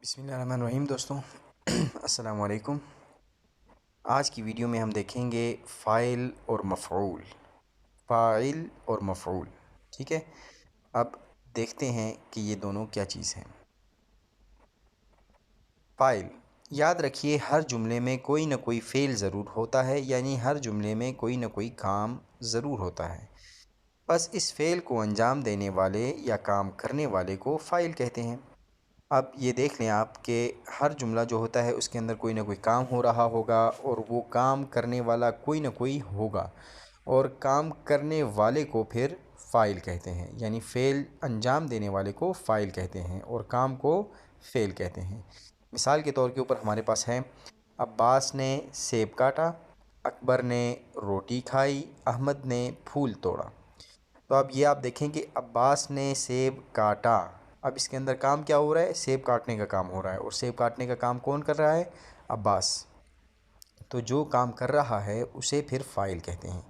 بسم اللہ الرحمن الرحیم دوستوں السلام علیکم۔ آج کی ویڈیو میں ہم دیکھیں گے فاعل اور مفعول، فاعل اور مفعول۔ ٹھیک ہے، اب دیکھتے ہیں کہ یہ دونوں کیا چیز ہیں۔ فاعل، یاد رکھیے ہر جملے میں کوئی نہ کوئی فعل ضرور ہوتا ہے، یعنی ہر جملے میں کوئی نہ کوئی کام ضرور ہوتا ہے، بس اس فعل کو انجام دینے والے یا کام کرنے والے کو فاعل کہتے ہیں۔ اب یہ دیکھ لیں آپ کہ ہر جملہ جو ہوتا ہے اس کے اندر کوئی نہ کوئی کام ہو رہا ہوگا، اور وہ کام کرنے والا کوئی نہ کوئی ہوگا، اور کام کرنے والے کو پھر فاعل کہتے ہیں، یعنی فعل انجام دینے والے کو فاعل کہتے ہیں اور کام کو فعل کہتے ہیں۔ مثال کے طور کے اوپر ہمارے پاس ہے، عباس نے سیب کاٹا، اکبر نے روٹی کھائی، احمد نے پھول توڑا۔ تو اب یہ آپ دیکھیں کہ عباس نے سیب کاٹا، اب اس کے اندر کام کیا ہو رہا ہے؟ سیب کاٹنے کا کام ہو رہا ہے، اور سیب کاٹنے کا کام کون کر رہا ہے؟ عباس۔ تو جو کام کر رہا ہے اسے پھر فاعل کہتے ہیں۔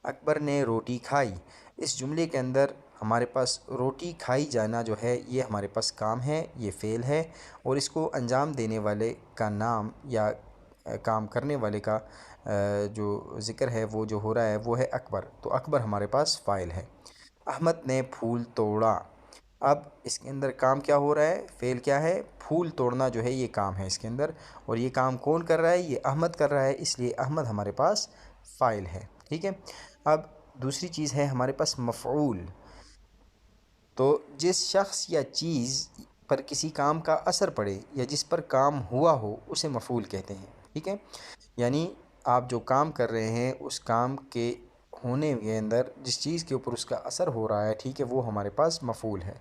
اکبر نے روٹی کھائی، اس جملے کے اندر ہمارے پاس روٹی کھائی جانا جو ہے یہ ہمارے پاس کام ہے، یہ فعل ہے، اور اس کو انجام دینے والے کا نام یا کام کرنے والے کا جو ذکر ہے وہ جو ہو رہا ہے وہ ہے اکبر، تو اکبر ہمارے پاس فاعل ہے۔ احمد نے پھول توڑا، اب اس کے اندر کام کیا ہو رہا ہے؟ فعل کیا ہے؟ پھول توڑنا جو ہے یہ کام ہے اس کے اندر، اور یہ کام کون کر رہا ہے؟ یہ احمد کر رہا ہے، اس لیے احمد ہمارے پاس فاعل ہے۔ ٹھیک ہے، اب دوسری چیز ہے ہمارے پاس مفعول۔ تو جس شخص یا چیز پر کسی کام کا اثر پڑے یا جس پر کام ہوا ہو اسے مفعول کہتے ہیں۔ ٹھیک ہے، یعنی آپ جو کام کر رہے ہیں اس کام کے ہونے کے اندر جس چیز کے اوپر اس کا اثر ہو رہا ہے، ٹھیک ہے، وہ ہمارے پاس مفعول ہے۔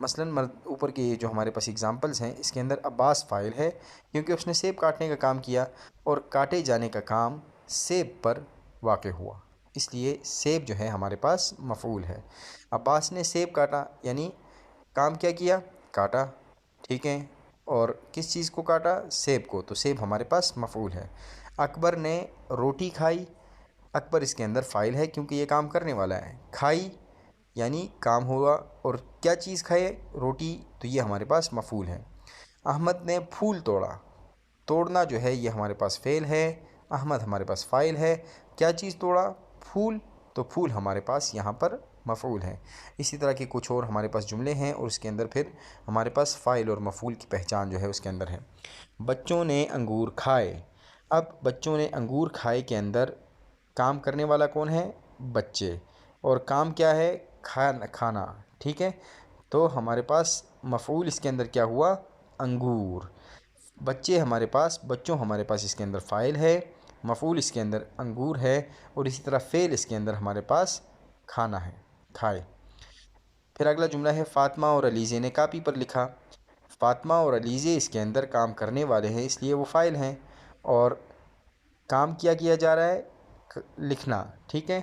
مثلاً اوپر کے جو ہمارے پاس اگزامپلز ہیں اس کے اندر عباس فاعل ہے کیونکہ اس نے سیب کاٹنے کا کام کیا، اور کاٹے جانے کا کام سیب پر واقع ہوا، اس لیے سیب جو ہے ہمارے پاس مفعول ہے۔ عباس نے سیب کاٹا، یعنی کام کیا کیا؟ کاٹا، ٹھیک ہے، اور کس چیز کو کاٹا؟ سیب کو، تو سیب ہمارے پاس مفعول ہے۔ اکبر نے روٹی کھائی، اکبر اس کے اندر فاعل ہے کیونکہ یہ کام کرنے والا ہے۔ کھائی یعنی کام ہوا، اور کیا چیز کھائے؟ روٹی، تو یہ ہمارے پاس مفعول ہے۔ احمد نے پھول توڑا، توڑنا جو ہے یہ ہمارے پاس فعل ہے، احمد ہمارے پاس فاعل ہے۔ کیا چیز توڑا؟ پھول، تو پھول ہمارے پاس یہاں پر مفعول ہے۔ اسی طرح کے کچھ اور ہمارے پاس جملے ہیں، اور اس کے اندر پھر ہمارے پاس فاعل اور مفعول کی پہچان جو ہے اس کے اندر ہے۔ بچوں نے انگور کھائے، اب بچوں نے انگور کھائے کے اندر کام کرنے والا کون ہے؟ بچے، اور کام کیا ہے؟ کھانا، ٹھیک ہے، تو ہمارے پاس مفعول اس کے اندر کیا ہوا؟ انگور۔ بچے ہمارے پاس، بچوں ہمارے پاس اس کے اندر فاعل ہے، مفعول اس کے اندر انگور ہے، اور اسی طرح فعل اس کے اندر ہمارے پاس کھانا ہے، کھائے۔ پھر اگلا جملہ ہے، فاطمہ اور علیزے نے کاپی پر لکھا۔ فاطمہ اور علیزے اس کے اندر کام کرنے والے ہیں اس لیے وہ فاعل ہیں، اور کام کیا جا رہا ہے؟ لکھنا، ٹھیک ہے،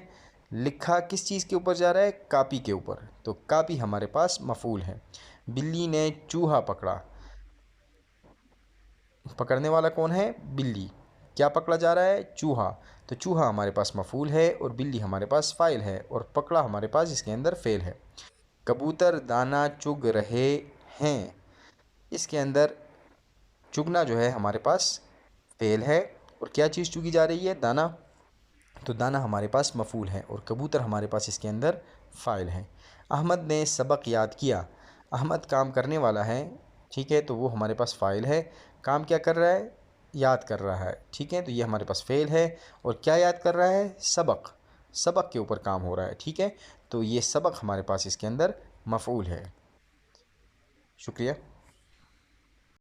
لکھا کس چیز کے اوپر جا رہا ہے؟ کاپی کے اوپر، تو کاپی ہمارے پاس مفعول ہے۔ بلی نے چوہا پکڑا، پکڑنے والا کون ہے؟ بلی، کیا پکڑا جا رہا ہے؟ چوہا، تو چوہا ہمارے پاس مفعول ہے اور بلی ہمارے پاس فاعل ہے، اور پکڑا ہمارے پاس اس کے اندر فعل ہے۔ کبوتر دانہ چگ رہے ہیں، اس کے اندر چگنا جو ہے ہمارے پاس فعل ہے، اور کیا چیز چگی جا رہی ہے؟ دانہ، تو دانہ ہمارے پاس مفعول ہے، اور کبوتر ہمارے پاس اس کے اندر فاعل ہے۔ احمد نے سبق یاد کیا، احمد کام کرنے والا ہے، ٹھیک ہے، تو وہ ہمارے پاس فاعل ہے۔ کام کیا کر رہا ہے؟ یاد کر رہا ہے، ٹھیک ہے، تو یہ ہمارے پاس فعل ہے، اور کیا یاد کر رہا ہے؟ سبق، سبق کے اوپر کام ہو رہا ہے، ٹھیک ہے، تو یہ سبق ہمارے پاس اس کے اندر مفعول ہے۔ شکریہ۔